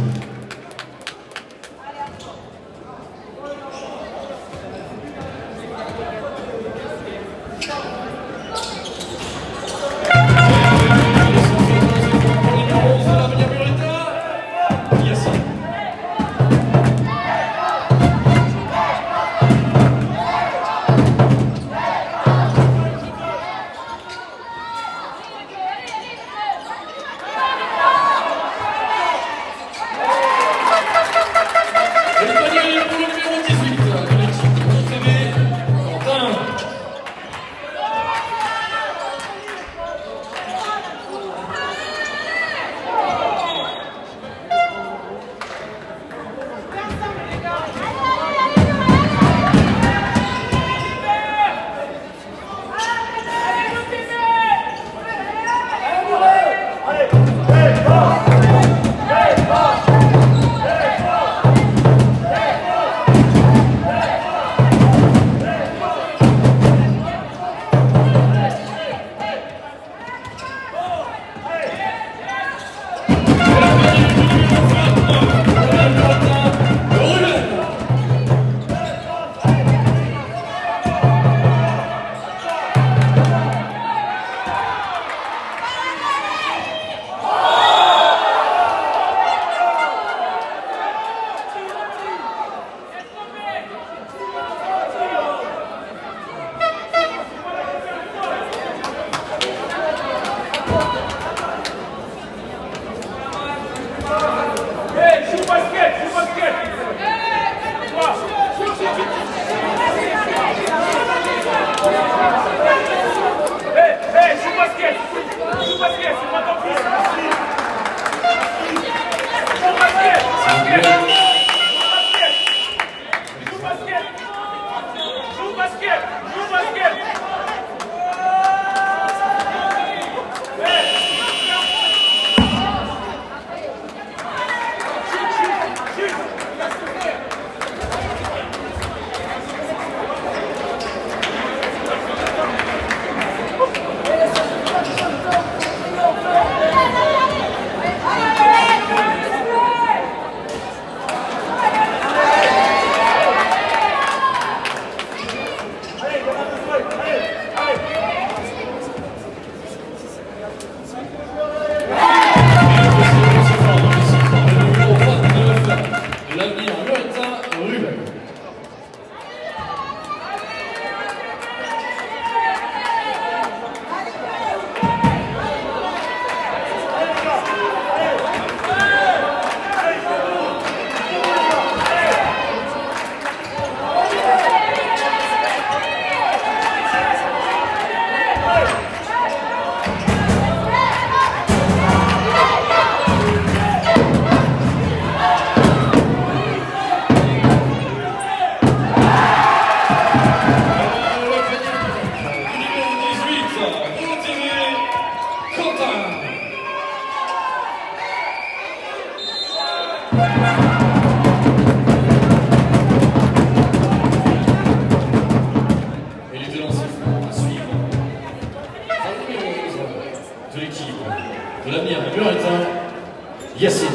Pour le numéro 11 de l'avenir Muretin, Yassine. l'avenir Muretin, Yacine.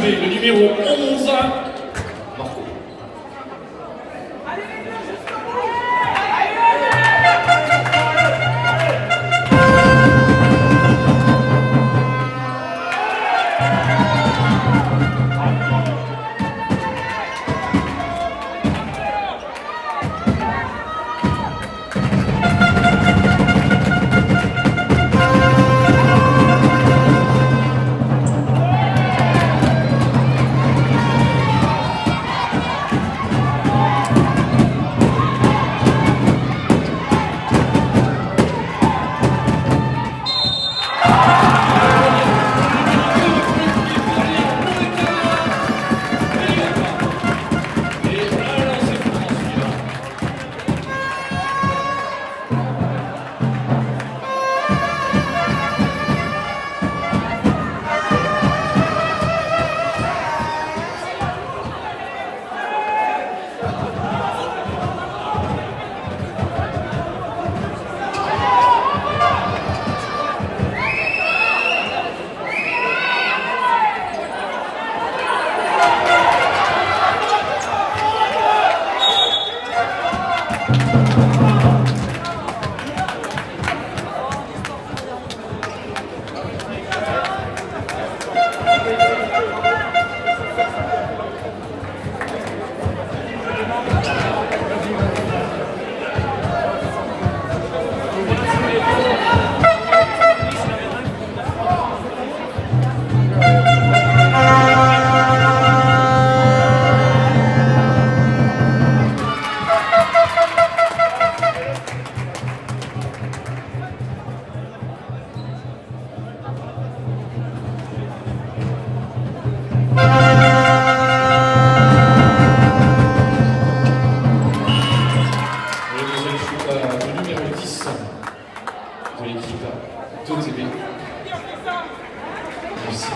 Le numéro 11, Marco. De l'équipe TOTB. Merci.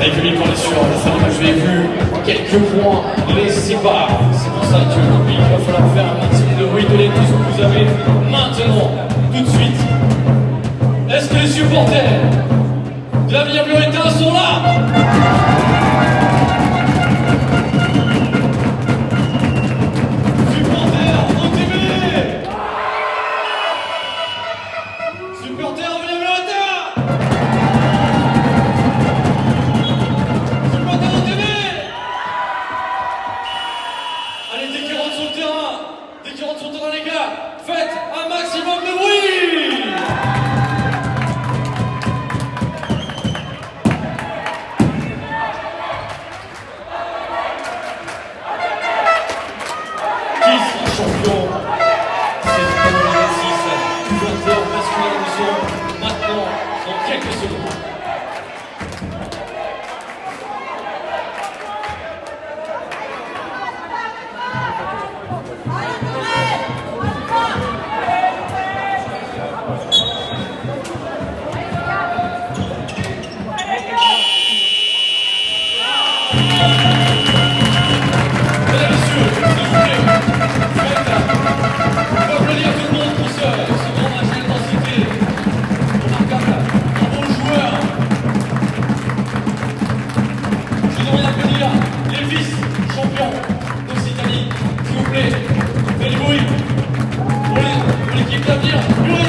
République, on est sur la fin du match, vous avez vu, quelques points les séparent. C'est pour ça que il va falloir faire un maximum de bruit, donnez tout ce que vous avez maintenant, tout de suite. Est-ce que les supporters de l'avenir Muretin sont là? Supporters, OTB! Supporters, avenir Muretin! durant son temps, les gars. Faites un maximum de bruit.